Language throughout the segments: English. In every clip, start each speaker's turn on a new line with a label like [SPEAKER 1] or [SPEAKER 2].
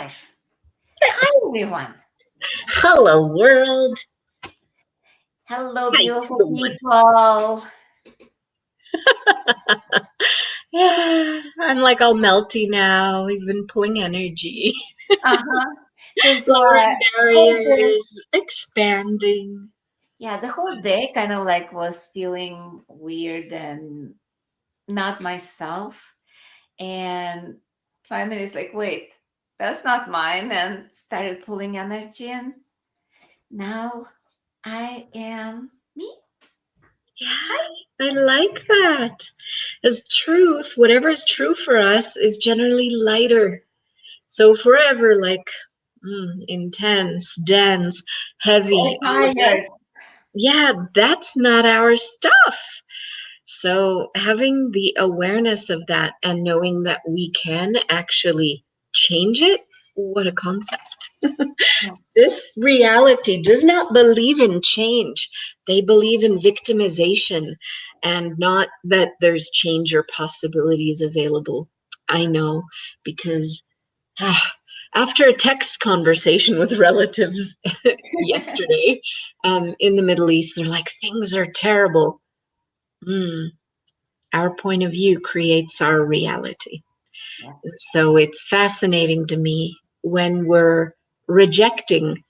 [SPEAKER 1] live. Hi, everyone.
[SPEAKER 2] Hello, world.
[SPEAKER 1] Hello,
[SPEAKER 2] How you
[SPEAKER 1] beautiful
[SPEAKER 2] doing?
[SPEAKER 1] people.
[SPEAKER 2] I'm like all melty now. We've been pulling energy,
[SPEAKER 1] Uh-huh. Because
[SPEAKER 2] lowering
[SPEAKER 1] whole day,
[SPEAKER 2] barriers, expanding.
[SPEAKER 1] yeah, the whole day kind of like was feeling weird and not myself. And finally, it's like, wait, that's not mine. And started pulling energy. And now I am me. Hi.
[SPEAKER 2] Yeah, I like that. As truth, whatever is true for us is generally lighter. So forever, like intense, dense, heavy,
[SPEAKER 1] So
[SPEAKER 2] all of that.
[SPEAKER 1] tired.
[SPEAKER 2] Yeah, that's not our stuff. So having the awareness of that and knowing that we can actually change it, what a concept.
[SPEAKER 1] Yeah.
[SPEAKER 2] This reality does not believe in change. They believe in victimization and not that there's change or possibilities available. I know because after a text conversation with relatives yesterday in the Middle East, they're like, things are terrible. Mm, our point of view creates our reality.
[SPEAKER 1] Yeah.
[SPEAKER 2] So it's fascinating to me when we're rejecting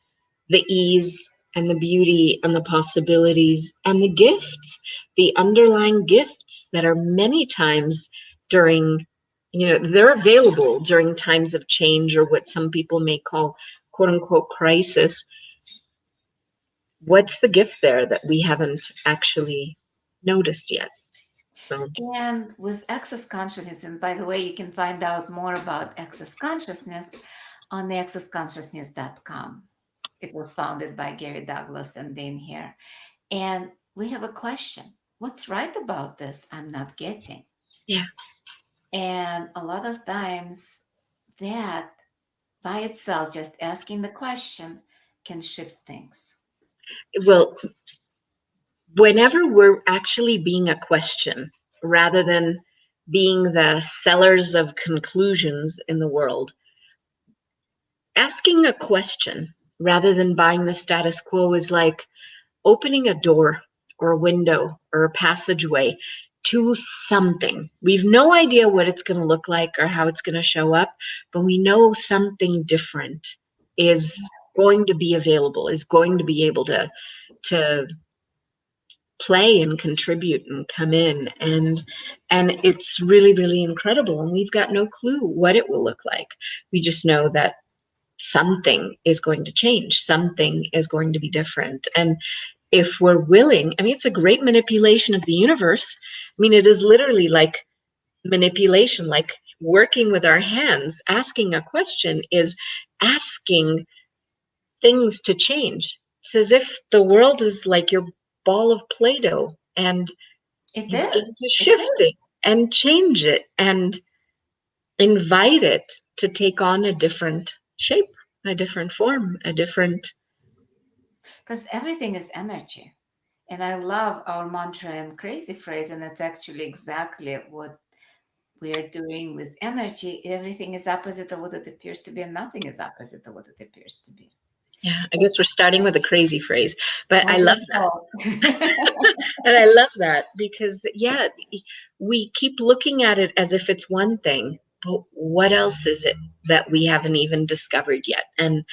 [SPEAKER 2] the ease and the beauty and the possibilities and the gifts, the underlying gifts that are many times during, they're available during times of change or what some people may call quote unquote crisis. What's the gift there that we haven't actually noticed yet? So,
[SPEAKER 1] And with access consciousness, and by the way, you can find out more about access consciousness on the accessconsciousness.com. It was founded by Gary Douglas and Dane Hare. And we have a question. What's right about this? I'm not getting.
[SPEAKER 2] yeah.
[SPEAKER 1] And a lot of times that by itself, just asking the question can shift things.
[SPEAKER 2] Well, whenever we're actually being a question rather than being the sellers of conclusions in the world, asking a question rather than buying the status quo is like opening a door or a window or a passageway to something. We've no idea what it's going to look like or how it's going to show up, but we know something different is going to be available, is going to be able to play and contribute and come in, and it's really, really incredible, and we've got no clue what it will look like. We just know that something is going to change, something is going to be different. And if we're willing, I mean, it's a great manipulation of the universe. I mean, it is literally like manipulation, like working with our hands. Asking a question is asking things to change. It's as if the world is like your ball of Play-Doh and
[SPEAKER 1] It
[SPEAKER 2] you begin
[SPEAKER 1] is.
[SPEAKER 2] to
[SPEAKER 1] It
[SPEAKER 2] shift
[SPEAKER 1] is.
[SPEAKER 2] it and change it and invite it to take on a different shape, a different form, a different.
[SPEAKER 1] Because everything is energy. And I love our mantra and crazy phrase, and it's actually exactly what we are doing with energy. Everything is opposite of what it appears to be, and nothing is opposite of what it appears to be.
[SPEAKER 2] Yeah, I guess we're starting with a crazy phrase, but I
[SPEAKER 1] I
[SPEAKER 2] love
[SPEAKER 1] guess
[SPEAKER 2] that.
[SPEAKER 1] so.
[SPEAKER 2] And I love that because, yeah, we keep looking at it as if it's one thing, but what else is it that we haven't even discovered yet? And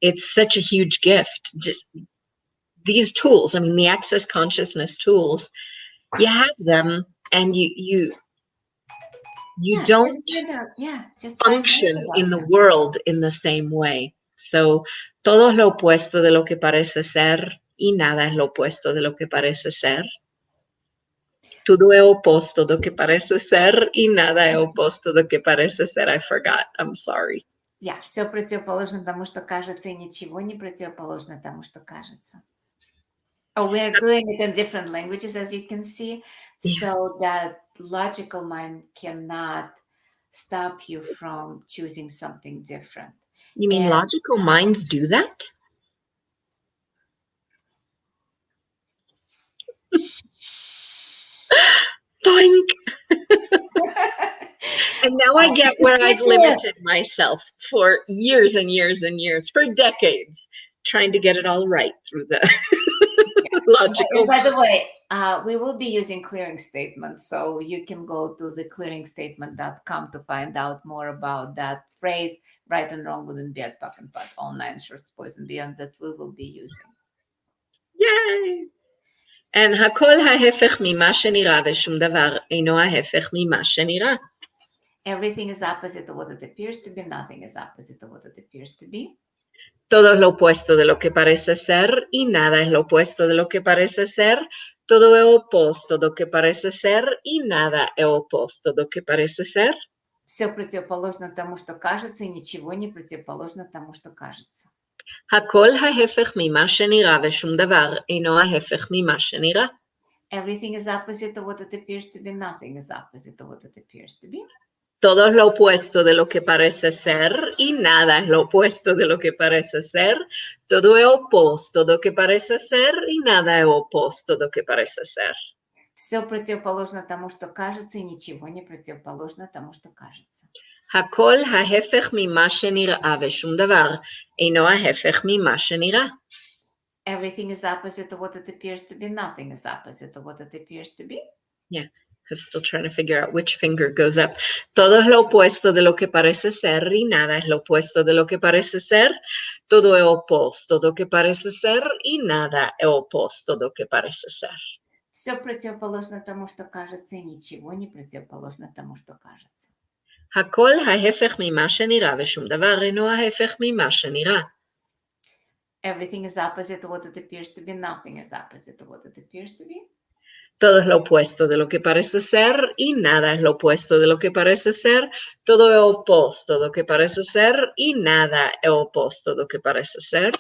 [SPEAKER 2] it's such a huge gift. Just these tools, I mean, the access consciousness tools, you have them and you
[SPEAKER 1] Yeah, just
[SPEAKER 2] don't
[SPEAKER 1] find out. Yeah, just find out
[SPEAKER 2] function in
[SPEAKER 1] about
[SPEAKER 2] the
[SPEAKER 1] them.
[SPEAKER 2] world in the same way. So, todo es lo opuesto de lo que parece ser y nada es lo opuesto de lo que parece ser. Tudo é oposto do que parece ser и nada é oposto do que parece ser. I forgot. I'm sorry.
[SPEAKER 1] Yeah, все противоположно тому, что кажется, и ничего не противоположно тому, что кажется. Oh, we're doing it in different languages, as you can see,
[SPEAKER 2] Yeah.
[SPEAKER 1] so that logical mind cannot stop you from choosing something different.
[SPEAKER 2] You mean
[SPEAKER 1] And
[SPEAKER 2] logical minds do that? Boink. And now I get
[SPEAKER 1] Just
[SPEAKER 2] where
[SPEAKER 1] stick
[SPEAKER 2] I've
[SPEAKER 1] to it.
[SPEAKER 2] limited myself for years and years and years, for decades, trying to get it all right through the
[SPEAKER 1] And
[SPEAKER 2] logical.
[SPEAKER 1] by the way, we will be using clearing statements, so you can go to the clearingstatement.com to find out more about that phrase. Right and wrong wouldn't be at puck and pot, all nine shorts, boys and beyond that we will be using.
[SPEAKER 2] Yay! And הכל ההפך ממה שנראה ושום דבר אינו ההפך ממה שנראה.
[SPEAKER 1] Everything is opposite of what it appears to be. Nothing is opposite of what it appears to be.
[SPEAKER 2] Todo es lo opuesto de lo que parece ser y nada es lo opuesto de lo que parece ser. Todo es opuesto de lo que parece ser y nada es opuesto de lo que parece ser.
[SPEAKER 1] Все противоположно тому, что кажется, и ничего не противоположно тому, что кажется.
[SPEAKER 2] הכל ההפך ממה שנראה ושום דבר אינו ההפך ממה שנראה.
[SPEAKER 1] Everything is opposite of what it appears to be. Nothing is opposite of what it appears to be.
[SPEAKER 2] Todo es lo opuesto de lo que parece ser y nada es lo opuesto de lo que parece ser. Todo es opuesto de lo que parece ser y nada es opuesto de lo que parece ser.
[SPEAKER 1] Все противоположно тому, что кажется, и ничего не противоположно тому, что кажется.
[SPEAKER 2] הכל ההפך ממה שנראה ושום דבר אינו ההפך ממה שנראה.
[SPEAKER 1] Everything is opposite of what it appears to be. Nothing is opposite of what it appears to be.
[SPEAKER 2] Yeah, I'm still trying to figure out which finger goes up. Todo es lo opuesto de lo que parece ser y nada es lo opuesto de lo que parece ser. Todo es opuesto de lo que parece ser y nada es opuesto de lo que parece ser.
[SPEAKER 1] Все противоположно тому, что кажется, и ничего не противоположно тому, что кажется.
[SPEAKER 2] הכל ההפך ממה שנראה ושום דבר אינו ההפך ממה שנראה.
[SPEAKER 1] Everything is opposite of what it appears to be. Nothing is opposite of what it appears to be.
[SPEAKER 2] Todo es lo opuesto de lo que parece ser y nada es lo opuesto de lo que parece ser. Todo es opuesto de lo que parece ser y nada es opuesto de lo que parece ser.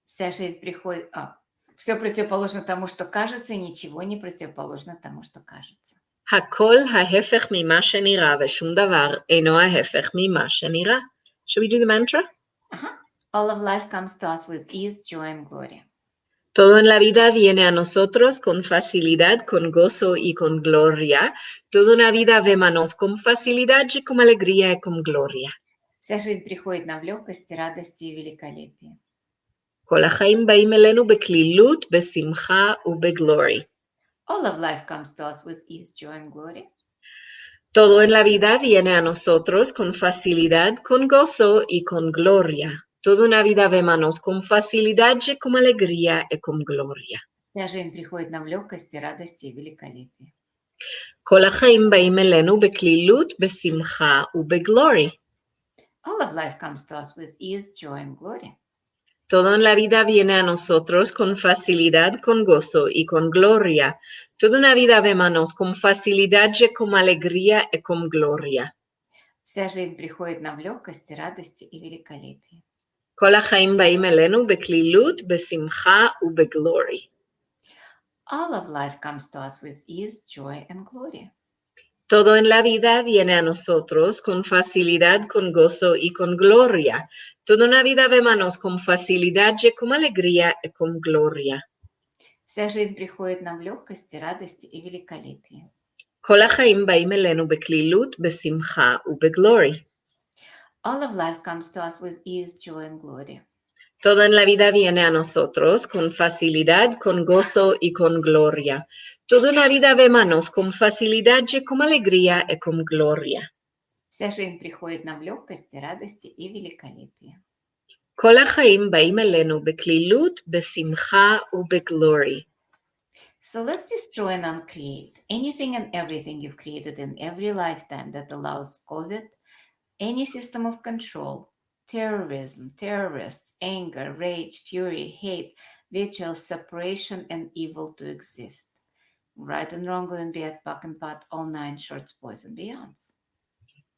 [SPEAKER 1] Вся жизнь приходит... все противоположно тому, что кажется, и ничего не противоположно тому, что кажется.
[SPEAKER 2] הכל ההפך ממה שנראה ושום דבר אינו ההפך ממה שנראה. Should we do the mantra?
[SPEAKER 1] All of life comes to us with ease, joy, and glory.
[SPEAKER 2] Todo en la vida viene a nosotros con facilidad, con gozo y con gloria. Toda una vida vemos con facilidad y con alegría y con gloria.
[SPEAKER 1] Вся жизнь приходит нам в легкости, радости и великолепии.
[SPEAKER 2] כל החיים באים אלינו בקלילות, בשמחה ובגלורי.
[SPEAKER 1] All of life comes to us with ease, joy, and glory.
[SPEAKER 2] Todo en la vida viene a nosotros con facilidad, con gozo y con gloria. Toda una vida vemos con facilidad y con alegría y con gloria.
[SPEAKER 1] Вся жизнь приходит нам в легкости, радости и великолепии.
[SPEAKER 2] כל החיים באים אלינו בקלילות, בשמחה ובגלורי.
[SPEAKER 1] All of life comes to us with ease, joy, and glory.
[SPEAKER 2] Todo en la vida viene a nosotros con facilidad, con gozo y con gloria. Toda una vida vemos con facilidad y con alegría y con gloria.
[SPEAKER 1] Вся жизнь приходит нам в легкости, радости и великолепии.
[SPEAKER 2] כל החיים באים אלינו בקלילות, בשמחה ובגלורי.
[SPEAKER 1] All of life comes to us with ease, joy, and glory.
[SPEAKER 2] Todo en la vida viene a nosotros con facilidad, con gozo y con gloria. Toda una vida vemos con facilidad y con alegría y con gloria.
[SPEAKER 1] Вся жизнь приходит нам в легкости, радости и великолепии.
[SPEAKER 2] כל החיים באים אלינו בקלילות, בשמחה ובגלורי.
[SPEAKER 1] All of life comes to us with ease, joy, and glory.
[SPEAKER 2] Todo en la vida viene a nosotros con facilidad, con gozo y con gloria. Toda una vida vemos con facilidad y con alegría y con gloria.
[SPEAKER 1] Вся жизнь приходит нам в легкости, радости и великолепии.
[SPEAKER 2] כל החיים באים אלינו בקלילות, בשמחה ובגלורי.
[SPEAKER 1] So let's destroy and uncreate anything and everything you've created in every lifetime that allows COVID, any system of control, terrorism, terrorists, anger, rage, fury, hate, vitriol, separation, and evil to exist. Right and wrong, good and bad, buck and pot, all nine shorts, boys and beyonds.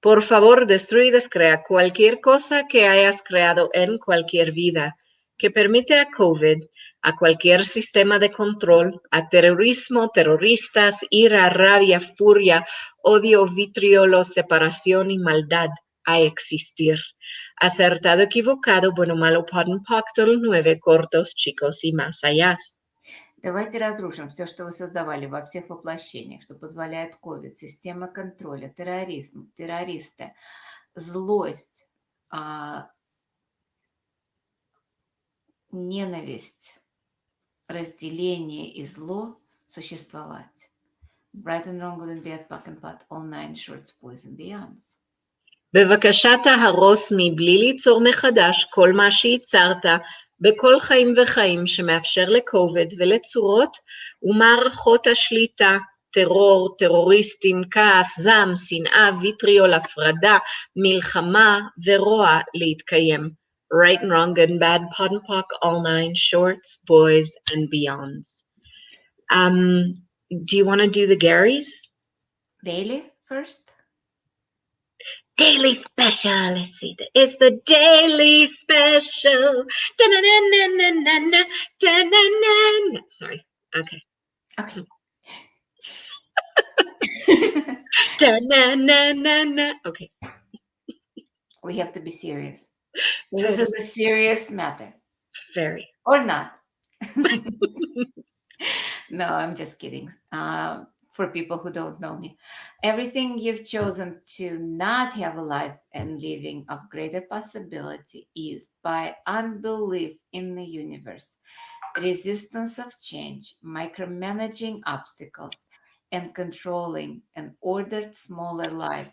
[SPEAKER 2] Por favor, destruye y descrea cualquier cosa que hayas creado en cualquier vida que permite a COVID, a cualquier sistema de control, a terrorismo, terroristas, ira, rabia, furia, odio, vitriolo, separación y maldad a existir. Acertado, equivocado, bueno, malo, pan, pacto, 9, cortos, chicos y más allá.
[SPEAKER 1] Давайте разрушим все, что вы создавали во всех воплощениях, что позволяет ковид, система контроля, терроризм, террористы, злость, ненависть, разделение и зло существовать. Right and wrong, good and bad, pack and pat, all nine shorts, boys and beyonds.
[SPEAKER 2] בבקשה תהרוס מבלי ליצור מחדש כל מה שייצרת בכל חיים וחיים שמאפשר לקובד ולצורות ומערכות השליטה, טרור, טרוריסטים, כעס, זעם, שנאה, ויטריול, הפרדה, מלחמה ורוע להתקיים. Right and wrong, good and bad, POD and POC, all nine shorts, boys and beyonds. Do you want to do the Garys?
[SPEAKER 1] Daily first?
[SPEAKER 2] Daily special, let's see, it's the daily special. Da-na-na-na-na-na-na, da-na-na-na. Sorry, okay.
[SPEAKER 1] Okay.
[SPEAKER 2] Da-na-na-na-na, okay.
[SPEAKER 1] We have to be serious. This is a serious matter.
[SPEAKER 2] Very.
[SPEAKER 1] Or not. No, I'm just kidding. For people who don't know me, everything you've chosen to not have a life and living of greater possibility is by unbelief in the universe, resistance of change, micromanaging obstacles, and controlling an ordered smaller life.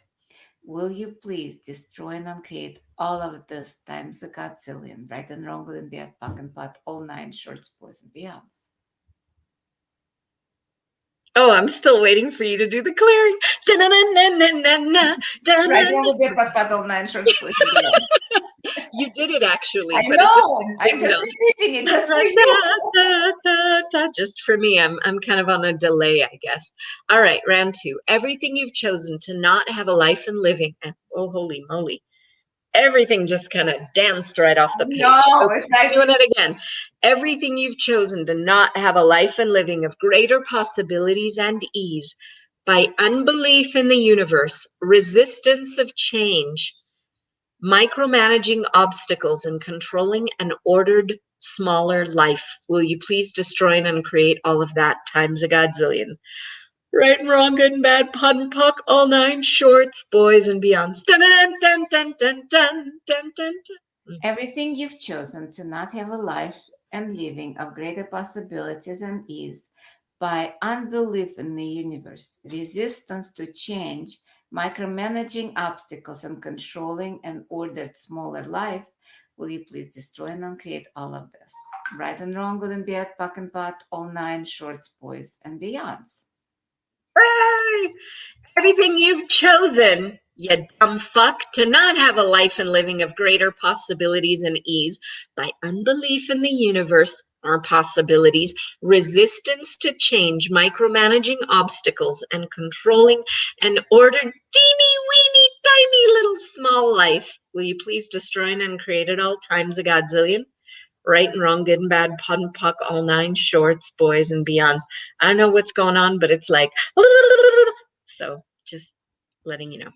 [SPEAKER 1] Will you please destroy and uncreate all of this times a godzillion, right and wrong, good and bad, pack and pot, all nine shorts, boys and beyonds?
[SPEAKER 2] Oh, I'm still waiting for you to do the clearing. Da-na-na-na-na-na,
[SPEAKER 1] Right,
[SPEAKER 2] da-na-na.
[SPEAKER 1] wrong, good, bad, pack, pot, all nine shorts, boys and beyonds.
[SPEAKER 2] You did it actually,
[SPEAKER 1] I
[SPEAKER 2] but it just
[SPEAKER 1] know.
[SPEAKER 2] didn't
[SPEAKER 1] I'm just
[SPEAKER 2] signal.
[SPEAKER 1] repeating it just for you.
[SPEAKER 2] Just for me, I'm kind of on a delay, I guess. All right, round two. Everything you've chosen to not have a life in living. Oh, holy moly. Everything just kind of danced right off the page.
[SPEAKER 1] No,
[SPEAKER 2] Okay,
[SPEAKER 1] it's like
[SPEAKER 2] doing it again. Everything you've chosen to not have a life and living of greater possibilities and ease by unbelief in the universe, resistance of change, micromanaging obstacles, and controlling an ordered, smaller life. Will you please destroy and uncreate all of that times a godzillion? Right and wrong, good and bad, POD and POC, all nine shorts, boys and beyonds. Dun dun dun dun dun dun dun dun.
[SPEAKER 1] everything you've chosen to not have a life and living of greater possibilities and ease by unbelief in the universe, resistance to change, micromanaging obstacles, and controlling an ordered smaller life. Will you please destroy and uncreate all of this? Right and wrong, good and bad, pack and pot, all nine shorts, boys and beyonds.
[SPEAKER 2] Hooray! Everything you've chosen, you dumb fuck, to not have a life and living of greater possibilities and ease by unbelief in the universe or possibilities, resistance to change, micromanaging obstacles, and controlling an ordered, teeny, weeny, tiny little small life. Will you please destroy and uncreate it all times a godzillion? Right and wrong, good and bad, POD and POC, all nine shorts, boys and beyonds. I don't know what's going on, but it's like, so just letting you know.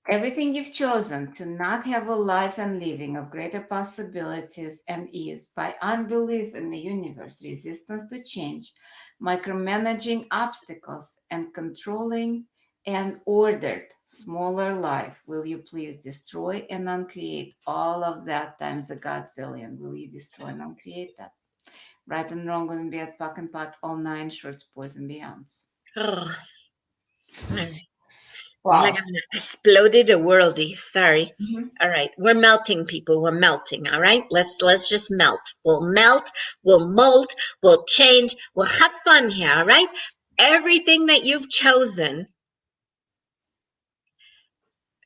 [SPEAKER 1] Everything you've chosen to not have a life and living of greater possibilities and ease by unbelief in the universe, resistance to change, micromanaging obstacles, and controlling an ordered smaller life. Will you please destroy and uncreate all of that times a godzillion? Will you destroy and uncreate that? Right and wrong, good and bad, pack and pot, all nine shorts, boys and beyonds.
[SPEAKER 2] Oh, all right.
[SPEAKER 1] Wow.
[SPEAKER 2] Like I'm exploded a worldie. Sorry.
[SPEAKER 1] Mhm.
[SPEAKER 2] All right, we're melting, people. We're melting. All right, let's just melt. We'll melt. We'll mold. We'll change. We'll have fun here. All right. Everything that you've chosen.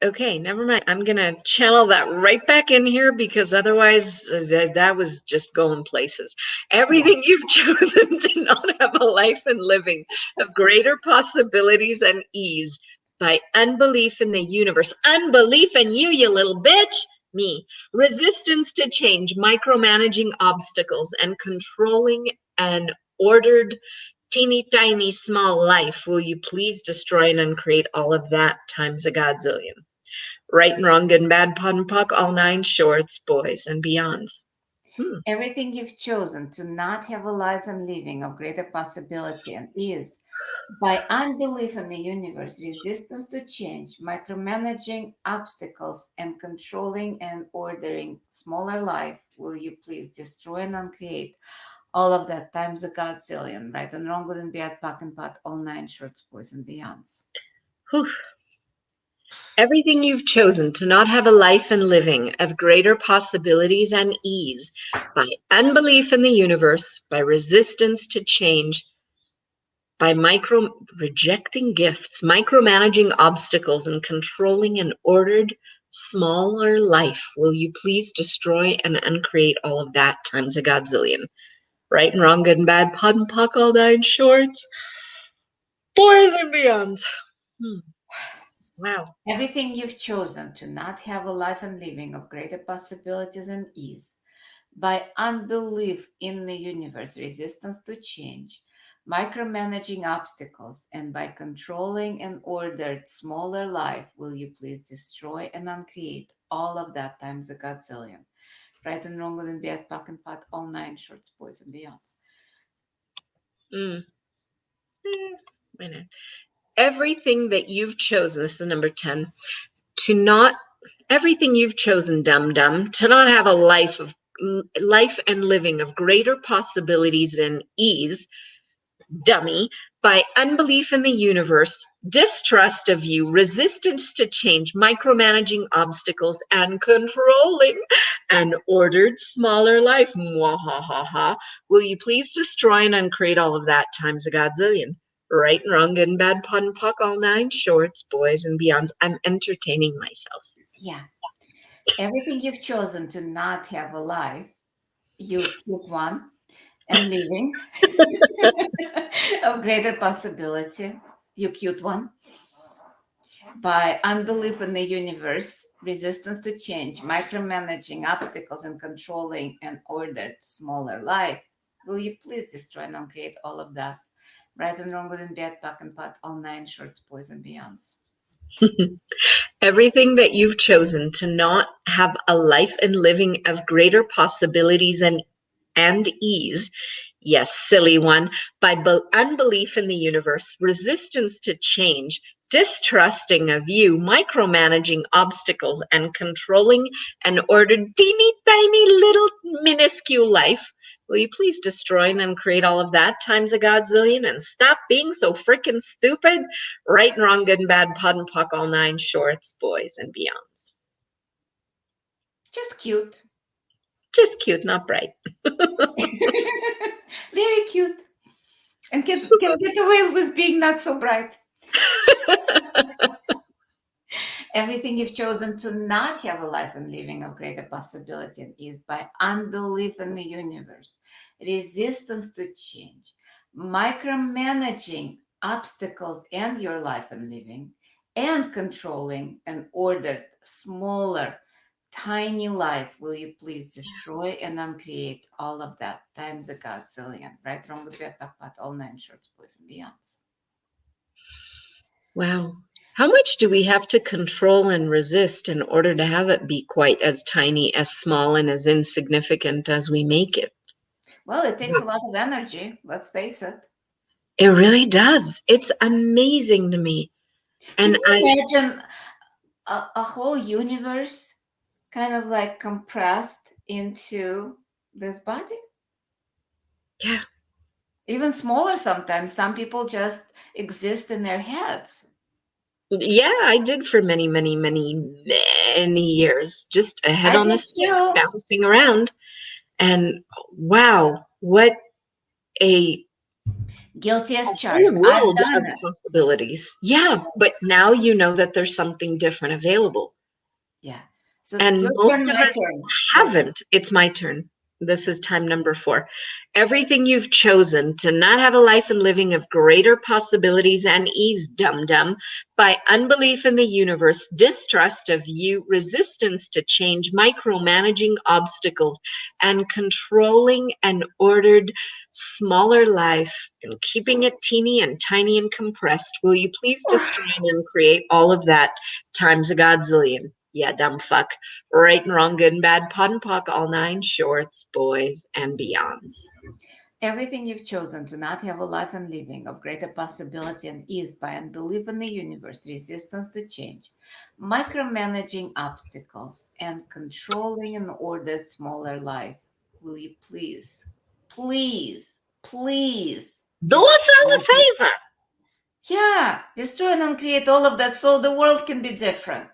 [SPEAKER 2] Okay, never mind. I'm gonna channel that right back in here because otherwise that was just going places. Everything you've chosen to not have a life and living of greater possibilities and ease by unbelief in the universe. Unbelief in you, you little bitch. Me. Resistance to change, micromanaging obstacles, and controlling an ordered, teeny tiny small life. Will you please destroy and uncreate all of that times a godzillion? Right and wrong, good and bad, POD and POC, all nine shorts, boys and beyonds. Hmm.
[SPEAKER 1] Everything you've chosen to not have a life and living of greater possibility and ease by unbelief in the universe, resistance to change, micromanaging obstacles, and controlling and ordering smaller life, will you please destroy and uncreate all of that times a godzillion, right and wrong, good and bad, pack and pot, all nine shorts, boys and beyonds.
[SPEAKER 2] Whew. Everything you've chosen to not have a life and living of greater possibilities and ease by unbelief in the universe, by resistance to change, by rejecting gifts, micromanaging obstacles, and controlling an ordered, smaller life, will you please destroy and uncreate all of that times a godzillion? Right and wrong, good and bad, pod and puck, all nine shorts, boys and beyonds. Hmm. Wow.
[SPEAKER 1] Everything you've chosen to not have a life and living of greater possibilities and ease by unbelief in the universe, resistance to change, micromanaging obstacles, and by controlling and ordered smaller life, will you please destroy and uncreate all of that times a godzillion? Right and wrong, good and bad, pack and pot, all nine shorts, boys and beyonds.
[SPEAKER 2] Mm. Wait a minute. Everything that you've chosen, this is number 10, to not, everything you've chosen, dum dum, to not have a life and living of greater possibilities and ease, dummy, by unbelief in the universe, distrust of you, resistance to change, micromanaging obstacles, and controlling an ordered smaller life. Mwahaha. Will you please destroy and uncreate all of that times a godzillion? Right and wrong, good and bad, pun and puck, all nine shorts, boys and beyonds. I'm entertaining myself.
[SPEAKER 1] Yeah. Everything you've chosen to not have a life, you keep one and living of greater possibility, you cute one, by unbelief in the universe, resistance to change, micromanaging obstacles, and controlling an ordered smaller life. Will you please destroy and uncreate all of that? Right and wrong, good and bad, pack and pot, all nine shorts, boys and beyonds.
[SPEAKER 2] Everything that you've chosen to not have a life and living of greater possibilities and ease, yes, silly one, by unbelief in the universe, resistance to change, distrusting of you, micromanaging obstacles, and controlling an ordered teeny tiny little minuscule life. Will you please destroy and create all of that times a godzillion and stop being so freaking stupid? Right and wrong, good and bad, pod and puck, all nine shorts, boys and beyonds.
[SPEAKER 1] Just cute.
[SPEAKER 2] Just cute, not bright.
[SPEAKER 1] Very cute. And can
[SPEAKER 2] Super.
[SPEAKER 1] get away with being not so bright. Everything you've chosen to not have a life and living of greater possibility and ease by unbelief in the universe, resistance to change, micromanaging obstacles and your life and living, and controlling an ordered, smaller, tiny life, will you please destroy and uncreate all of that times a godzillion? Right, wrong, good, bad, pack, pot, all nine shorts, boys and beyonds.
[SPEAKER 2] Wow. How much do we have to control and resist in order to have it be quite as tiny, as small, and as insignificant as we make it?
[SPEAKER 1] Well, it takes a lot of energy, let's face it.
[SPEAKER 2] It really does. It's amazing to me.
[SPEAKER 1] Can
[SPEAKER 2] And
[SPEAKER 1] you imagine a whole universe kind of like compressed into this body?
[SPEAKER 2] yeah,
[SPEAKER 1] Even smaller sometimes. Some people just exist in their heads.
[SPEAKER 2] yeah, I did for many, many, many, many years. Just a head
[SPEAKER 1] I
[SPEAKER 2] on a
[SPEAKER 1] did
[SPEAKER 2] stick
[SPEAKER 1] too.
[SPEAKER 2] bouncing around. And wow, what a
[SPEAKER 1] Guilty as
[SPEAKER 2] whole
[SPEAKER 1] charged. I've
[SPEAKER 2] world
[SPEAKER 1] done
[SPEAKER 2] of
[SPEAKER 1] it.
[SPEAKER 2] possibilities. Yeah, but now you know that there's something different available.
[SPEAKER 1] Yeah. So
[SPEAKER 2] And
[SPEAKER 1] your turn,
[SPEAKER 2] most of
[SPEAKER 1] my
[SPEAKER 2] us
[SPEAKER 1] turn. Yeah.
[SPEAKER 2] haven't. It's my turn. This is time number 4. Everything you've chosen to not have a life and living of greater possibilities and ease, dum dum, by unbelief in the universe, distrust of you, resistance to change, micromanaging obstacles, and controlling an ordered smaller life and keeping it teeny and tiny and compressed. Will you please destroy and create all of that times a godzillion? Yeah, dumb fuck. Right and wrong, good and bad, pod and pock, all nine shorts, boys and beyonds.
[SPEAKER 1] Everything you've chosen to not have a life and living of greater possibility and ease by unbelief in the universe, resistance to change, micromanaging obstacles, and controlling an ordered smaller life. Will you please, please, please
[SPEAKER 2] Do us all a
[SPEAKER 1] destroy?
[SPEAKER 2] favor.
[SPEAKER 1] Yeah, destroy and uncreate all of that so the world can be different.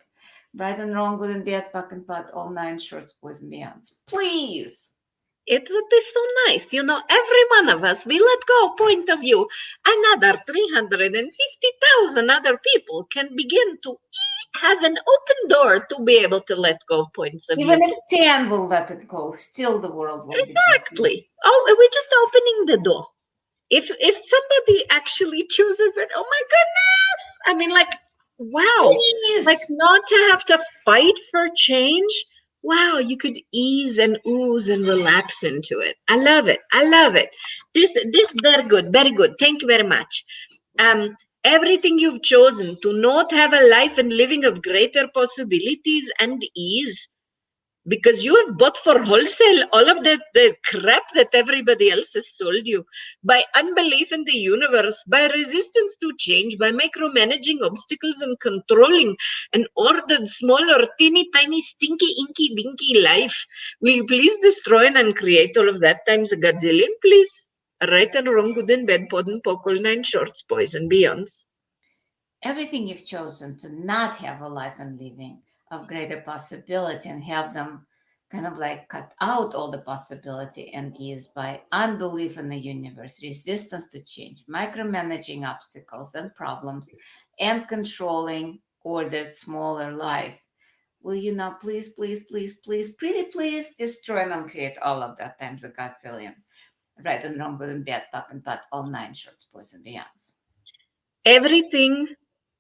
[SPEAKER 1] Right and wrong, good and bad, puck and pot, all nine shorts, boys and beyonds. Please.
[SPEAKER 2] It would be so nice. Every one of us, we let go point of view. Another 350,000 other people can begin to have an open door to be able to let go of points of
[SPEAKER 1] Even
[SPEAKER 2] view
[SPEAKER 1] if
[SPEAKER 2] too.
[SPEAKER 1] 10 will let it go, still the world will be different.
[SPEAKER 2] Exactly. Oh, we're just opening the door. If somebody actually chooses it, oh my goodness. I mean, like, wow. Like,
[SPEAKER 1] Please.
[SPEAKER 2] not to have to fight for change. Wow, you could ease and ooze and relax into it. I love it. I love it. This very good, very good. Thank you very much. Everything you've chosen to not have a life and living of greater possibilities and ease, because you have bought for wholesale all of the crap that everybody else has sold you by unbelief in the universe, by resistance to change, by micromanaging obstacles and controlling an ordered, smaller, teeny tiny, stinky, inky, binky life. Will you please destroy and uncreate all of that times a gazillion, please? Right and wrong, good and bad, pod and pock, all nine shorts, boys and beyonds.
[SPEAKER 1] Everything you've chosen to not have a life and living of greater possibility and have them kind of like cut out all the possibility and ease by unbelief in the universe, resistance to change, micromanaging obstacles and problems, and controlling ordered smaller life. Will you now please, please, please, please, pretty please destroy and uncreate all of that times a godzillion? Right and wrong, good and bad, puck and pot, all nine shorts, boys and beyonds.
[SPEAKER 2] Everything,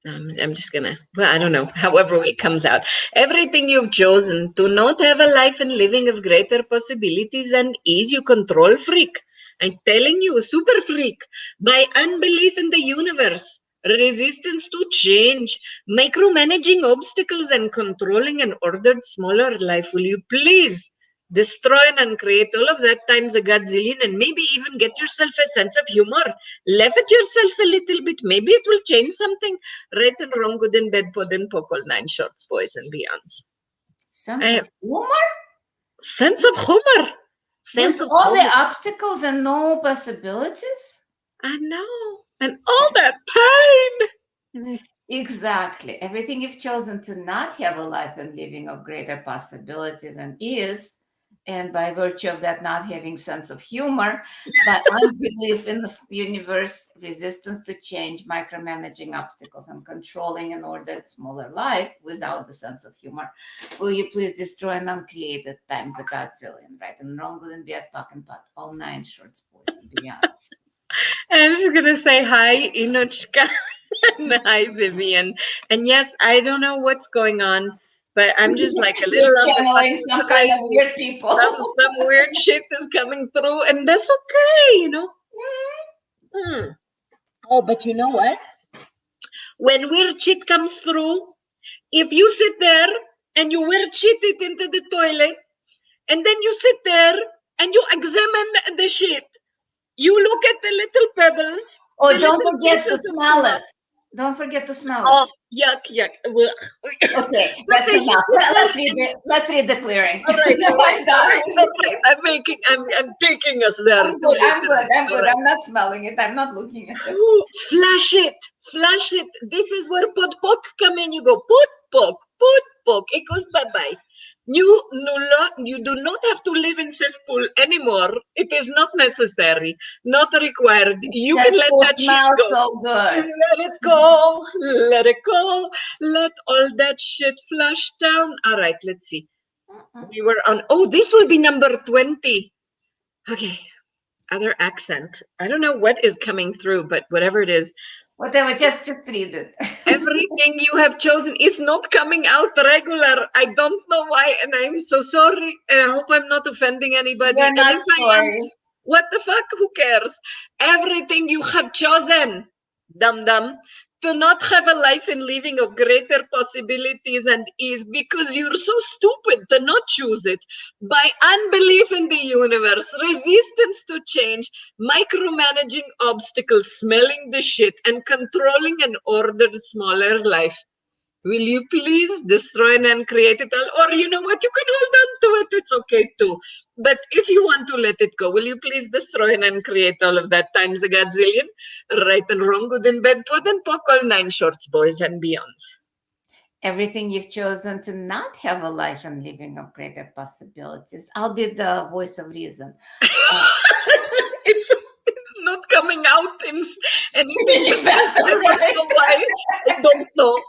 [SPEAKER 2] I'm just gonna, well, I don't know, however it comes out. Everything you've chosen to not have a life and living of greater possibilities and ease, you control freak. I'm telling you, super freak, by unbelief in the universe, resistance to change, micromanaging obstacles, and controlling an ordered smaller life. Will you please destroy and uncreate all of that times a godzillion, and maybe even get yourself a sense of humor? Laugh at yourself a little bit. Maybe it will change something. Right and wrong, good and bad, pod and pock, all nine shorts, boys and beyonds.
[SPEAKER 1] Sense
[SPEAKER 2] I
[SPEAKER 1] of humor?
[SPEAKER 2] sense of humor.
[SPEAKER 1] With
[SPEAKER 2] Sense of
[SPEAKER 1] all the
[SPEAKER 2] humor.
[SPEAKER 1] obstacles and no possibilities?
[SPEAKER 2] I know. And all that pain.
[SPEAKER 1] Exactly. Everything you've chosen to not have a life and living of greater possibilities and ease, and by virtue of that, not having sense of humor, by unbelief in the universe, resistance to change, micromanaging obstacles, and controlling an ordered smaller life without the sense of humor, will you please destroy and uncreate it times a godzillion, right? And wrong, good and bad, puck and pot, all nine shorts, boys and beyonds.
[SPEAKER 2] I'm just going to say hi, Inochka. And hi, Vivian. And yes, I don't know what's going on, but I'm just like a
[SPEAKER 1] You're
[SPEAKER 2] little on the
[SPEAKER 1] channeling
[SPEAKER 2] fucking
[SPEAKER 1] some kind of
[SPEAKER 2] crazy.
[SPEAKER 1] weird people.
[SPEAKER 2] Some weird shit is coming through, and that's okay. Hmm. Oh, but you know what? When weird shit comes through, if you sit there and you weird shit it into the toilet, and then you sit there and you examine the shit, you look at the little pebbles, the
[SPEAKER 1] Oh, don't
[SPEAKER 2] little
[SPEAKER 1] forget to
[SPEAKER 2] pieces of
[SPEAKER 1] smell
[SPEAKER 2] slop.
[SPEAKER 1] it. Don't forget to smell it.
[SPEAKER 2] Oh, yuck, yuck. Well,
[SPEAKER 1] Okay,
[SPEAKER 2] but
[SPEAKER 1] that's
[SPEAKER 2] they
[SPEAKER 1] enough.
[SPEAKER 2] just
[SPEAKER 1] Let's read it. Let's read the clearing.
[SPEAKER 2] all right, all right,
[SPEAKER 1] I'm
[SPEAKER 2] all
[SPEAKER 1] done.
[SPEAKER 2] right, all right. I'm taking us there
[SPEAKER 1] I'm
[SPEAKER 2] to
[SPEAKER 1] good. I'm
[SPEAKER 2] listen.
[SPEAKER 1] good. I'm
[SPEAKER 2] All
[SPEAKER 1] good.
[SPEAKER 2] right.
[SPEAKER 1] I'm not smelling it. I'm not looking at it.
[SPEAKER 2] Ooh, flash it, flash it. This is where pot pock come in. You go put pock. It goes bye bye. You do not have to live in cesspool anymore. It is not necessary, not required. You can let
[SPEAKER 1] Cesspool
[SPEAKER 2] that shit
[SPEAKER 1] smells
[SPEAKER 2] go.
[SPEAKER 1] so good.
[SPEAKER 2] Let it go. Let it go. Let all that shit flush down. All right, let's see. We were on. Oh, this will be number 20. Okay. Other accent. I don't know what is coming through, but whatever it is,
[SPEAKER 1] Whatever. Just read it.
[SPEAKER 2] everything you have chosen is not coming out regular. I don't know why, and I'm so sorry. And I hope I'm not offending anybody.
[SPEAKER 1] You're
[SPEAKER 2] And
[SPEAKER 1] not
[SPEAKER 2] if I am,
[SPEAKER 1] sorry.
[SPEAKER 2] what the fuck? Who cares? Everything you have chosen, dum dum, to not have a life and living of greater possibilities and ease because you're so stupid to not choose it by unbelief in the universe, resistance to change, micromanaging obstacles, smelling the shit, and controlling an ordered smaller life. Will you please destroy and uncreate it all? Or you know what? You can hold on to it. It's okay too. But if you want to let it go, will you please destroy and uncreate all of that times a gazillion? Right and wrong, good and bad, put and poke, all nine shorts, boys and beyonds.
[SPEAKER 1] Everything you've chosen to not have a life and living of greater possibilities. I'll be the voice of reason.
[SPEAKER 2] It's not coming out in anything
[SPEAKER 1] You better,
[SPEAKER 2] I don't know
[SPEAKER 1] right?
[SPEAKER 2] why. I don't know.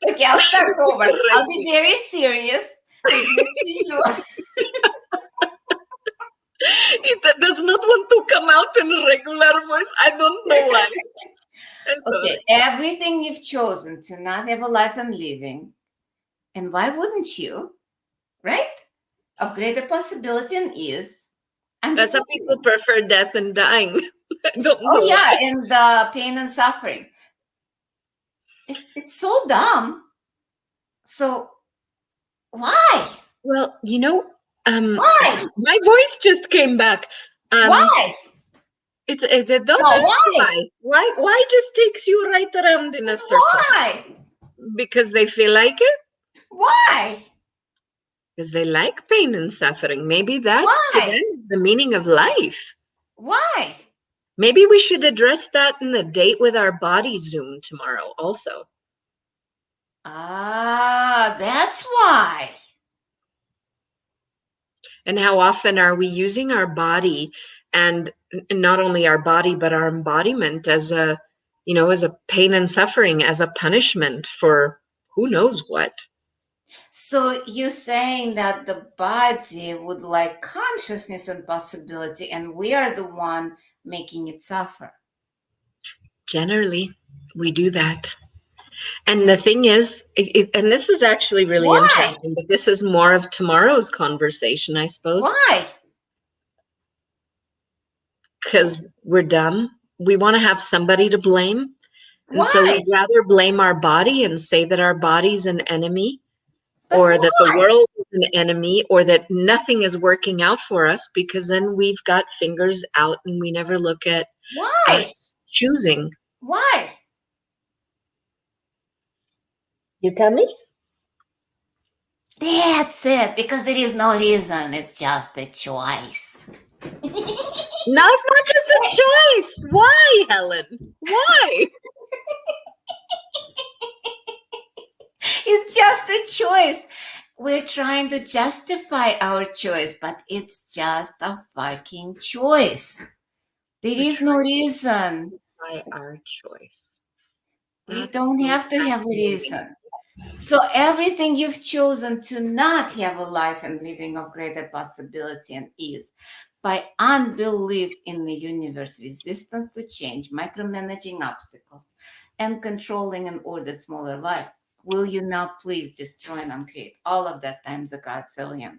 [SPEAKER 1] Okay, I'll start over. I'll be very serious and give it to you.
[SPEAKER 2] It does not want to come out in regular voice. I don't know why. I'm sorry.
[SPEAKER 1] Okay, everything you've chosen to not have a life and living, and why wouldn't you? Right? Of greater possibility and ease. I'm just
[SPEAKER 2] Some
[SPEAKER 1] listening.
[SPEAKER 2] people prefer death and dying. I don't
[SPEAKER 1] Oh
[SPEAKER 2] know
[SPEAKER 1] yeah,
[SPEAKER 2] why.
[SPEAKER 1] and the pain and suffering. It's so dumb. So why?
[SPEAKER 2] Well,
[SPEAKER 1] Why?
[SPEAKER 2] my voice just came back.
[SPEAKER 1] Why?
[SPEAKER 2] Don't
[SPEAKER 1] No,
[SPEAKER 2] ask
[SPEAKER 1] why?
[SPEAKER 2] why. Why just takes you right around in a
[SPEAKER 1] But
[SPEAKER 2] circle?
[SPEAKER 1] why?
[SPEAKER 2] Because they feel like it?
[SPEAKER 1] Why?
[SPEAKER 2] Because they like pain and suffering. Maybe that to them
[SPEAKER 1] Why?
[SPEAKER 2] is the meaning of life.
[SPEAKER 1] Why?
[SPEAKER 2] Maybe we should address that in the Date with Our Body Zoom tomorrow also.
[SPEAKER 1] Ah, that's why.
[SPEAKER 2] And how often are we using our body and not only our body, but our embodiment as as a pain and suffering, as a punishment for who knows what.
[SPEAKER 1] So you're saying that the body would like consciousness and possibility, and we are the one making it suffer.
[SPEAKER 2] Generally, we do that. And the thing is, and this is actually really
[SPEAKER 1] Why?
[SPEAKER 2] interesting, but this is more of tomorrow's conversation, I suppose,
[SPEAKER 1] Why?
[SPEAKER 2] because we're dumb. We want to have somebody to blame. And so
[SPEAKER 1] Why?
[SPEAKER 2] we'd rather blame our body and say that our body's an enemy,
[SPEAKER 1] But
[SPEAKER 2] or that the
[SPEAKER 1] why?
[SPEAKER 2] world is an enemy, or that nothing is working out for us, because then we've got fingers out and we never look at
[SPEAKER 1] Why?
[SPEAKER 2] us choosing.
[SPEAKER 1] Why?
[SPEAKER 2] You tell me?
[SPEAKER 1] That's it, because there is no reason. It's just a choice.
[SPEAKER 2] No, it's not just a choice. Why, Helen? Why?
[SPEAKER 1] It's just a choice. We're trying to justify our choice, but it's just a fucking choice. There
[SPEAKER 2] We're
[SPEAKER 1] is no
[SPEAKER 2] trying
[SPEAKER 1] reason.
[SPEAKER 2] by our choice.
[SPEAKER 1] We
[SPEAKER 2] That's
[SPEAKER 1] don't
[SPEAKER 2] so
[SPEAKER 1] have to have a
[SPEAKER 2] fascinating.
[SPEAKER 1] reason. So everything you've chosen to not have a life and living of greater possibility and ease by unbelief in the universe, resistance to change, micromanaging obstacles, and controlling an ordered smaller life, will you now please destroy and uncreate all of that times a godzillion?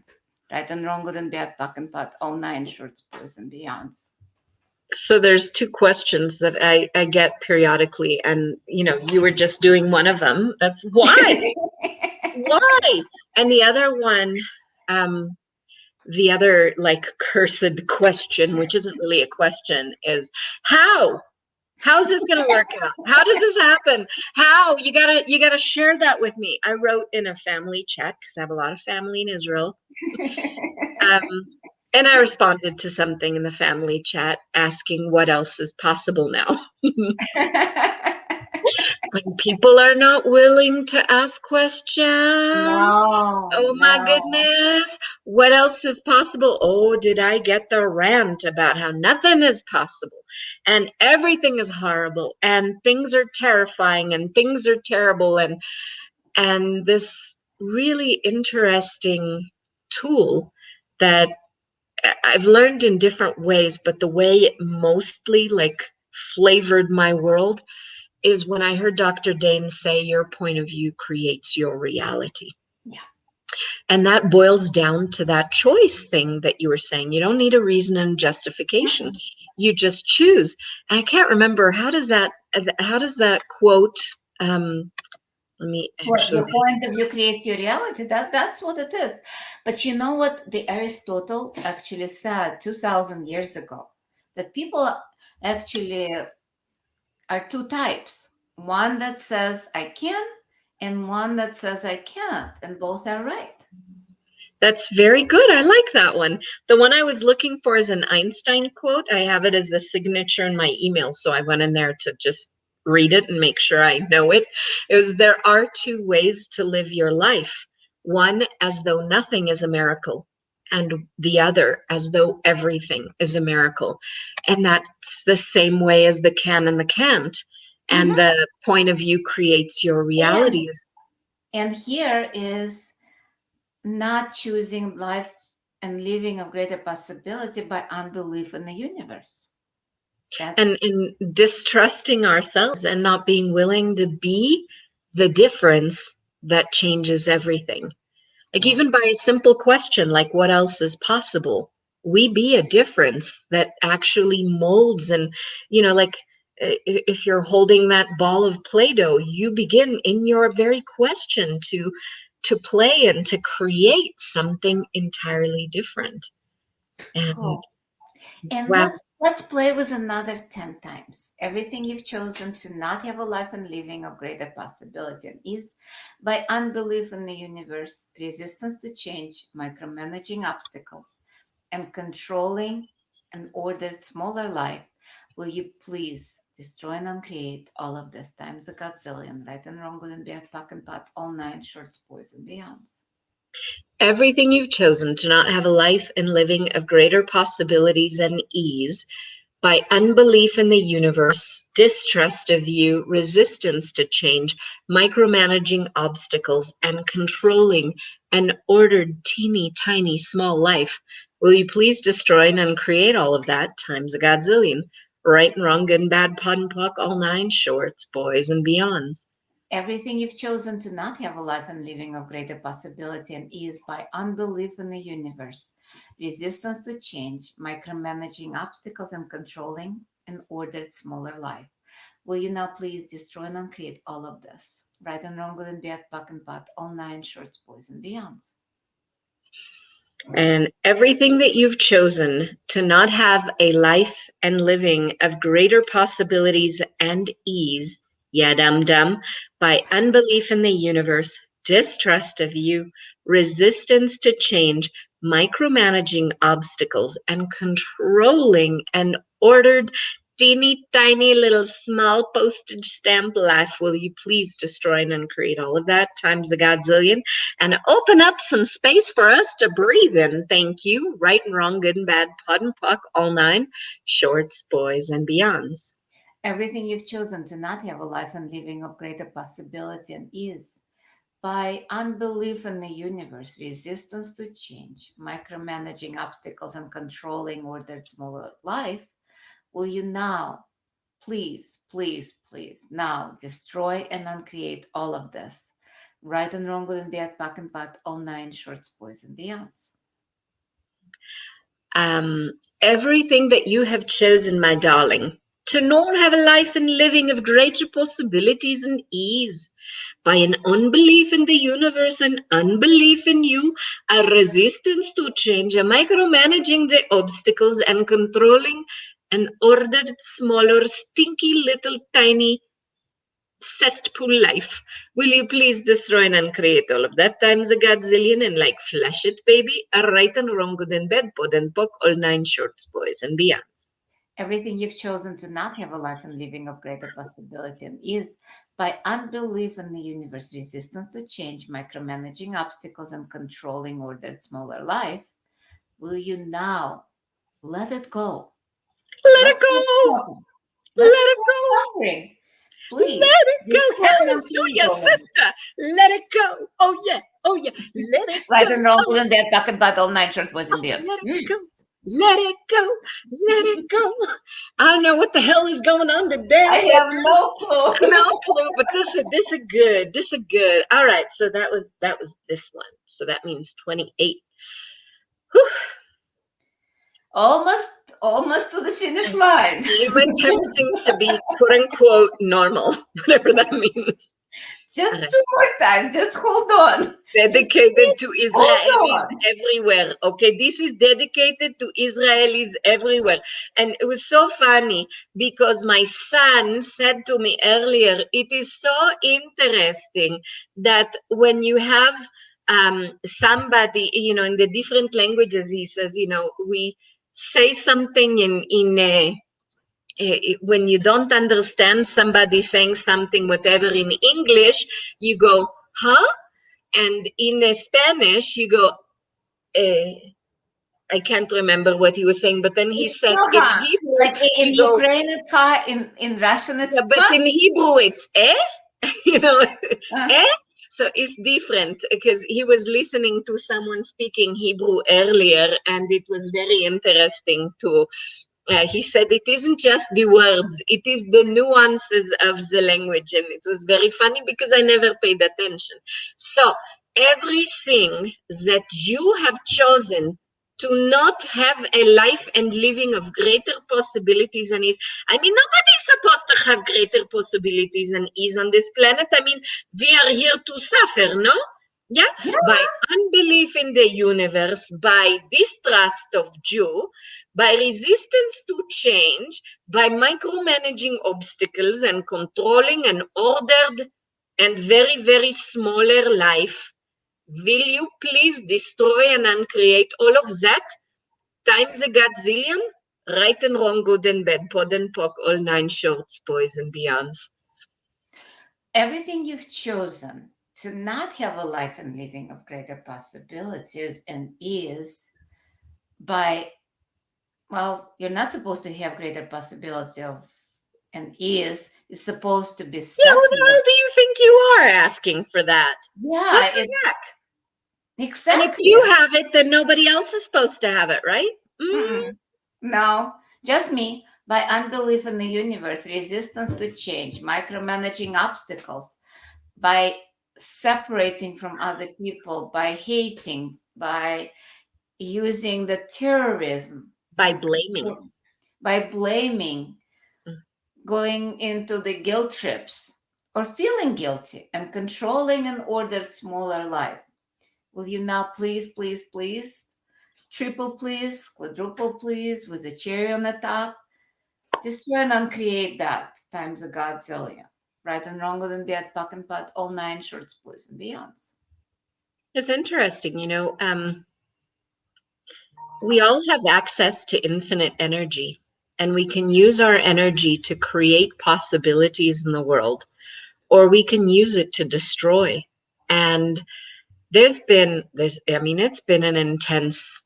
[SPEAKER 1] Right and wrong, good and bad, talk and pot, all nine shorts, boys and beyonds.
[SPEAKER 2] So there's two questions that I get periodically, and you were just doing one of them. That's why. Why? And the other one, the other like cursed question, which isn't really a question, is how? How's this gonna work out? How does this happen? How? You gotta share that with me. I wrote in a family chat because I have a lot of family in Israel. Um, and I responded to something in the family chat asking what else is possible now. When people are not willing to ask questions.
[SPEAKER 1] No,
[SPEAKER 2] Oh my
[SPEAKER 1] no.
[SPEAKER 2] goodness. What else is possible? Oh, did I get the rant about how nothing is possible and everything is horrible and things are terrifying and things are terrible, and this really interesting tool that I've learned in different ways, but the way it mostly like flavored my world is when I heard Dr. Dane say your point of view creates your reality.
[SPEAKER 1] Yeah.
[SPEAKER 2] And that boils down to that choice thing that you were saying. You don't need a reason and justification. You just choose. And I can't remember how does that quote let me
[SPEAKER 1] What
[SPEAKER 2] actually
[SPEAKER 1] your point of view creates your reality. That's what it is. But you know what the Aristotle actually said 2000 years ago? That people actually are two types. One that says I can and one that says I can't, and both are right.
[SPEAKER 2] That's very good. I like that one. The one I was looking for is an Einstein quote. I have it as a signature in my email, so I went in there to just read it and make sure I know it. It was, there are two ways to live your life. One as though nothing is a miracle, and the other as though everything is a miracle. And that's the same way as the can and the can't. And
[SPEAKER 1] Mhm.
[SPEAKER 2] the point of view creates your
[SPEAKER 1] And
[SPEAKER 2] realities.
[SPEAKER 1] and here is not choosing life and living a greater possibility by unbelief in the universe. That's
[SPEAKER 2] And distrusting ourselves and not being willing to be the difference that changes everything. Like
[SPEAKER 1] yeah.
[SPEAKER 2] even by a simple question like what else is possible, we be a difference that actually molds. And like if you're holding that ball of Play-Doh, you begin in your very question to play and to create something entirely different. And
[SPEAKER 1] Cool. And
[SPEAKER 2] wow.
[SPEAKER 1] let's play with another 10 times. Everything you've chosen to not have a life and living of greater possibility and ease by unbelief in the universe, resistance to change, micromanaging obstacles, and controlling an ordered smaller life. Will you please destroy and uncreate all of this times a godzillion, right and wrong, good and bad, pack and pot, all nine shorts, boys and beyonds?
[SPEAKER 2] Everything you've chosen to not have a life and living of greater possibilities and ease by unbelief in the universe, distrust of you, resistance to change, micromanaging obstacles, and controlling an ordered, teeny tiny, small life. Will you please destroy and uncreate all of that times a godzillion? Right and wrong, good and bad, pod and puck, all nine shorts, boys and beyonds.
[SPEAKER 1] Everything you've chosen to not have a life and living of greater possibility and ease by unbelief in the universe, resistance to change, micromanaging obstacles, and controlling an ordered smaller life. Will you now please destroy and uncreate all of this? Right and wrong, good and bad, buck and pot, all nine shorts, boys and beyonds.
[SPEAKER 2] And everything that you've chosen to not have a life and living of greater possibilities and ease, yeah, dum dum, by unbelief in the universe, distrust of you, resistance to change, micromanaging obstacles, and controlling an ordered, teeny tiny little small postage stamp life, will you please destroy and uncreate all of that times a godzillion? And open up some space for us to breathe in. Thank you. Right and wrong, good and bad, PUD and PUCK, all nine, shorts, boys, and beyonds.
[SPEAKER 1] Everything you've chosen to not have a life and living of greater possibility and ease by unbelief in the universe, resistance to change, micromanaging obstacles, and controlling ordered smaller life, will you now, please, please, please, now destroy and uncreate all of this? Right and wrong, good and bad, pack and pot, all nine shorts, boys and beyonds.
[SPEAKER 2] Everything that you have chosen, my darling, to not have a life and living of greater possibilities and ease by an unbelief in the universe, an unbelief in you, a resistance to change, a micromanaging the obstacles, and controlling an ordered, smaller, stinky little tiny cesspool life. Will you please destroy and uncreate all of that times a godzillion and like flash it, baby? A right and wrong, good and bad, pod and pock, all nine shorts, boys and beyonds.
[SPEAKER 1] Everything you've chosen to not have a life and living of greater possibility and ease by unbelief in the universe, resistance to change, micromanaging obstacles, and controlling ordered smaller life, will you now let it go?
[SPEAKER 2] Let
[SPEAKER 1] Let
[SPEAKER 2] it
[SPEAKER 1] go of
[SPEAKER 2] go!
[SPEAKER 1] suffering. Let
[SPEAKER 2] Let
[SPEAKER 1] it
[SPEAKER 2] it
[SPEAKER 1] go
[SPEAKER 2] go!
[SPEAKER 1] of suffering. Please.
[SPEAKER 2] Let it go!
[SPEAKER 1] You cannot please
[SPEAKER 2] Hallelujah,
[SPEAKER 1] over.
[SPEAKER 2] sister! Let it go! Oh yeah, oh yeah, let it
[SPEAKER 1] Right
[SPEAKER 2] go!
[SPEAKER 1] and wrong,
[SPEAKER 2] Oh,
[SPEAKER 1] good and bad, back and bad, all nine short boys and
[SPEAKER 2] oh,
[SPEAKER 1] beers.
[SPEAKER 2] let it go! Let it go! Let it go! I don't know what the hell is going on today,
[SPEAKER 1] I
[SPEAKER 2] but
[SPEAKER 1] have no clue.
[SPEAKER 2] no clue, but this is good. This is good. All right, so that was this one. So that means 28. Whew.
[SPEAKER 1] almost almost to the finish line.
[SPEAKER 2] I'm attempting to be quote unquote normal, whatever that means.
[SPEAKER 1] Just two more times. Just hold on. Just
[SPEAKER 2] Dedicated to
[SPEAKER 1] hold
[SPEAKER 2] Israelis
[SPEAKER 1] on.
[SPEAKER 2] everywhere. Okay, this is dedicated to Israelis everywhere. And it was so funny because my son said to me earlier, it is so interesting that when you have somebody, in the different languages, he says, we say something when you don't understand somebody saying something, whatever in English, you go, huh? And in Spanish, you go, I can't remember what he was saying, but then he
[SPEAKER 1] It's
[SPEAKER 2] said
[SPEAKER 1] no
[SPEAKER 2] in
[SPEAKER 1] ha.
[SPEAKER 2] Hebrew,
[SPEAKER 1] Like in
[SPEAKER 2] you go,
[SPEAKER 1] Ukraine, it's ha. In Russian, it's
[SPEAKER 2] yeah, but
[SPEAKER 1] ha.
[SPEAKER 2] in Hebrew, it's you know,
[SPEAKER 1] Uh,
[SPEAKER 2] eh? So it's different because he was listening to someone speaking Hebrew earlier, and it was very interesting to he said it isn't just the words, it is the nuances of the language. And it was very funny because I never paid attention. So everything that you have chosen to not have a life and living of greater possibilities and ease. I mean, nobody's supposed to have greater possibilities and ease on this planet. I mean, we are here to suffer, no? Yeah,
[SPEAKER 1] yeah.
[SPEAKER 2] by unbelief in the universe, by distrust of Jew, by resistance to change, by micromanaging obstacles and controlling an ordered and very, very smaller life. Will you please destroy and uncreate all of that times a gazillion? Right and wrong, good and bad, pod and pock, all nine shorts, boys and beyonds.
[SPEAKER 1] Everything you've chosen to not have a life and living of greater possibilities and is by, well, you're not supposed to have greater possibility of and is. You're supposed to be
[SPEAKER 2] Yeah, who the
[SPEAKER 1] separate.
[SPEAKER 2] hell do you think you are asking for that? What
[SPEAKER 1] Yeah,
[SPEAKER 2] the heck? And if
[SPEAKER 1] exactly.
[SPEAKER 2] you have it, then nobody else is supposed to have it, right?
[SPEAKER 1] Mm-mm. No, just me. By unbelief in the universe, resistance to change, micromanaging obstacles, by separating from other people, by hating, by using the terrorism
[SPEAKER 2] By
[SPEAKER 1] and
[SPEAKER 2] blaming.
[SPEAKER 1] control, by blaming,
[SPEAKER 2] Mm.
[SPEAKER 1] going into the guilt trips, or feeling guilty and controlling an ordered smaller life. Will you now please, please, please, triple please, quadruple please, with a cherry on the top? Just try and uncreate that times a godzillion. Right and wrong, good and bad, puck and putt, all nine shorts, boys and beyonds.
[SPEAKER 2] It's interesting, we all have access to infinite energy, and we can use our energy to create possibilities in the world, or we can use it to destroy. And it's been an intense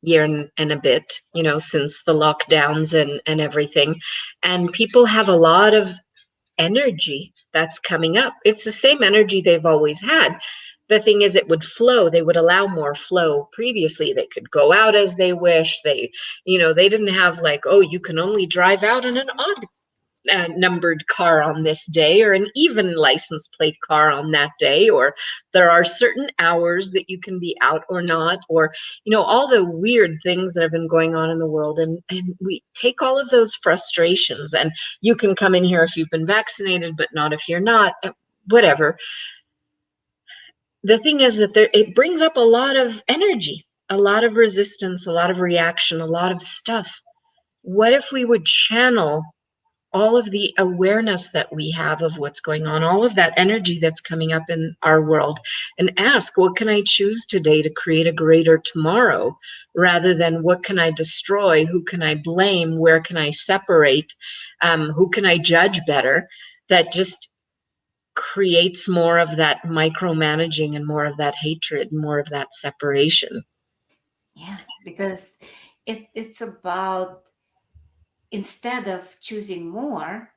[SPEAKER 2] year and a bit, since the lockdowns and everything. And people have a lot of energy that's coming up. It's the same energy they've always had. The thing is, it would flow. They would allow more flow. Previously, they could go out as they wish. They didn't have like, oh, you can only drive out in an odd numbered car on this day, or an even license plate car on that day, or there are certain hours that you can be out or not, or all the weird things that have been going on in the world. And we take all of those frustrations, and you can come in here if you've been vaccinated but not if you're not, whatever. The thing is that it brings up a lot of energy, a lot of resistance, a lot of reaction, a lot of stuff. What if we would channel all of the awareness that we have of what's going on, all of that energy that's coming up in our world, and ask, what can I choose today to create a greater tomorrow, rather than what can I destroy, who can I blame, where can I separate, who can I judge better? That just creates more of that micromanaging and more of that hatred, more of that separation.
[SPEAKER 1] Yeah, because it's about, instead of choosing more,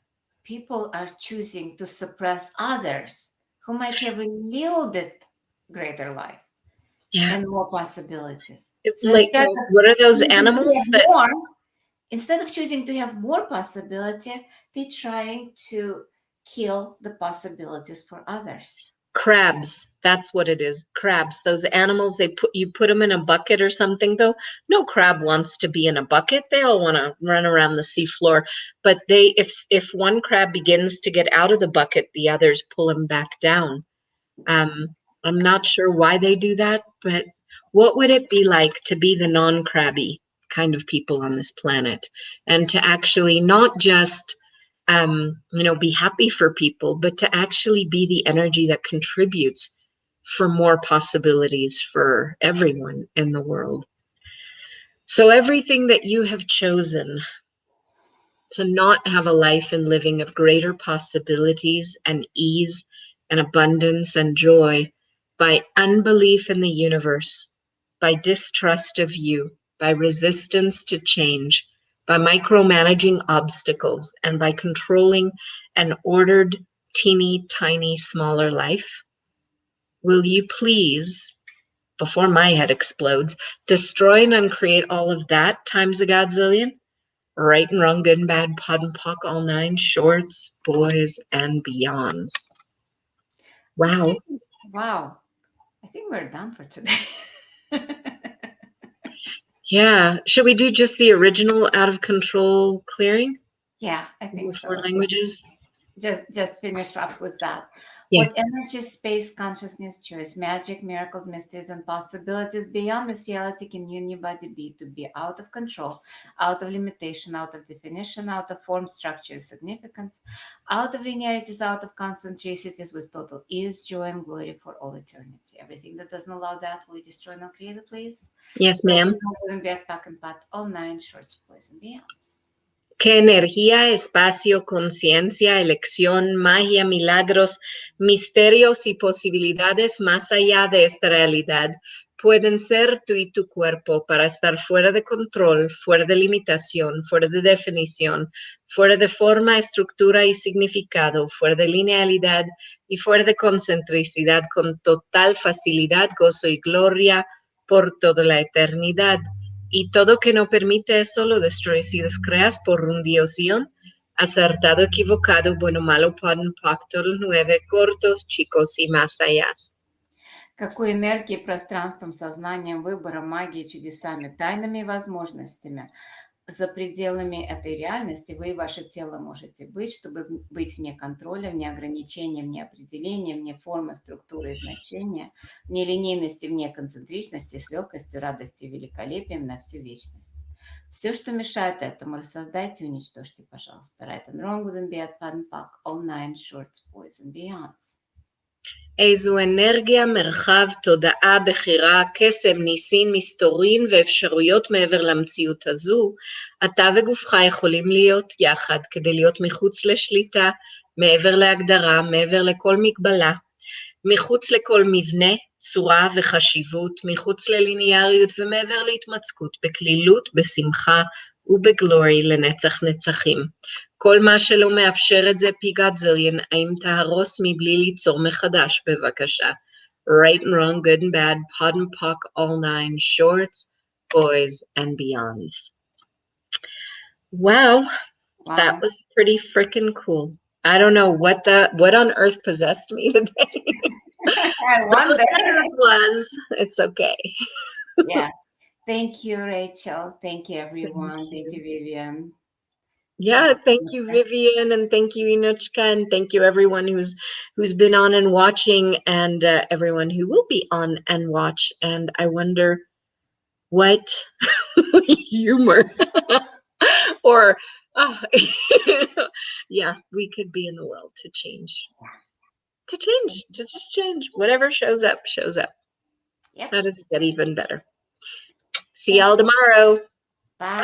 [SPEAKER 1] people are choosing to suppress others who might have a little bit greater life
[SPEAKER 2] Yeah.
[SPEAKER 1] and more possibilities. So
[SPEAKER 2] Like,
[SPEAKER 1] instead of
[SPEAKER 2] what are those
[SPEAKER 1] choosing to
[SPEAKER 2] animals
[SPEAKER 1] have
[SPEAKER 2] that
[SPEAKER 1] more, instead of choosing to have more possibility, they're trying to kill the possibilities for others.
[SPEAKER 2] crabs? That's what it is. Crabs, those animals, you put them in a bucket or something, though. No crab wants to be in a bucket. They all want to run around the seafloor. But if one crab begins to get out of the bucket, the others pull him back down. I'm not sure why they do that, but what would it be like to be the non-crabby kind of people on this planet, and to actually not just be happy for people, but to actually be the energy that contributes for more possibilities for everyone in the world. So everything that you have chosen to not have a life and living of greater possibilities and ease and abundance and joy by unbelief in the universe, by distrust of you, by resistance to change, by micromanaging obstacles, and by controlling an ordered, teeny tiny, smaller life, will you please, before my head explodes, destroy and uncreate all of that times a godzillion? Right and wrong, good and bad, pod and pock, all nine shorts, boys, and beyonds. Wow.
[SPEAKER 1] Wow. I think we're done for today.
[SPEAKER 2] Yeah. Should we do just the original out of control clearing?
[SPEAKER 1] Yeah, I think
[SPEAKER 2] The
[SPEAKER 1] so.
[SPEAKER 2] 4 languages?
[SPEAKER 1] Just finish up with that.
[SPEAKER 2] Yeah.
[SPEAKER 1] What energy, space, consciousness, choice, magic, miracles, mysteries, and possibilities beyond this reality can unibody be to be out of control, out of limitation, out of definition, out of form, structure, significance, out of linearities, out of concentricities, with total ease, joy, and glory for all eternity. Everything that doesn't allow that, we destroy and create it, please.
[SPEAKER 2] Yes, ma'am.
[SPEAKER 1] Wouldn't be at pack and pat, all nine shorts, boys, and beyonds.
[SPEAKER 2] ¿Qué energía, espacio, conciencia, elección, magia, milagros, misterios y posibilidades más allá de esta realidad pueden ser tú y tu cuerpo para estar fuera de control, fuera de limitación, fuera de definición, fuera de forma, estructura y significado, fuera de linealidad y fuera de concentricidad, con total facilidad, gozo y gloria por toda la eternidad? Y todo que no permite eso lo destruyes y descreas por un diosión, acertado, equivocado, bueno, malo, pan, pacto, 9, cortos, chicos y más allá.
[SPEAKER 1] Какой энергией, пространством, сознанием, выбором, магией, чудесами, тайнами и возможностями за пределами этой реальности вы и ваше тело можете быть, чтобы быть вне контроля, вне ограничения, вне определения, вне формы, структуры и значения, вне линейности, вне концентричности, с легкостью, радостью и великолепием на всю вечность. Все, что мешает этому, рассоздайте и уничтожьте, пожалуйста. Right and wrong, good and bad, pad and puck, all nine shorts, boys and beyonds.
[SPEAKER 2] איזו אנרגיה, מרחב, תודעה, בחירה, קסם, ניסים, מסתורין ואפשרויות מעבר למציאות הזו, אתה וגופך יכולים להיות יחד כדי להיות מחוץ לשליטה, מעבר להגדרה, מעבר לכל מגבלה, מחוץ לכל מבנה, צורה וחשיבות, מחוץ לליניאריות ומעבר להתמצקות, בכלילות, בשמחה ובגלורי לנצח נצחים. כל מה שלא מאפשר את זה פי גדזיליאן, האם תהרוס מבלי ליצור מחדש בבקשה. Right and wrong, good and bad, pod and pock, all nine shorts, boys and beyonds. Wow, that was pretty freaking cool. I don't know what on earth possessed me today.
[SPEAKER 1] I wonder.
[SPEAKER 2] It was. It's okay.
[SPEAKER 1] Yeah. Thank you, Rachel. Thank you, everyone. Thank you, Vivian.
[SPEAKER 2] Yeah, thank you, Vivian, and thank you, Inuchka, and thank you everyone who's been on and watching, and everyone who will be on and watch. And I wonder what humor or yeah, we could be in the world to just change. Whatever shows up, shows up.
[SPEAKER 1] Yep.
[SPEAKER 2] How does it get even better? See y'all tomorrow.
[SPEAKER 1] Bye.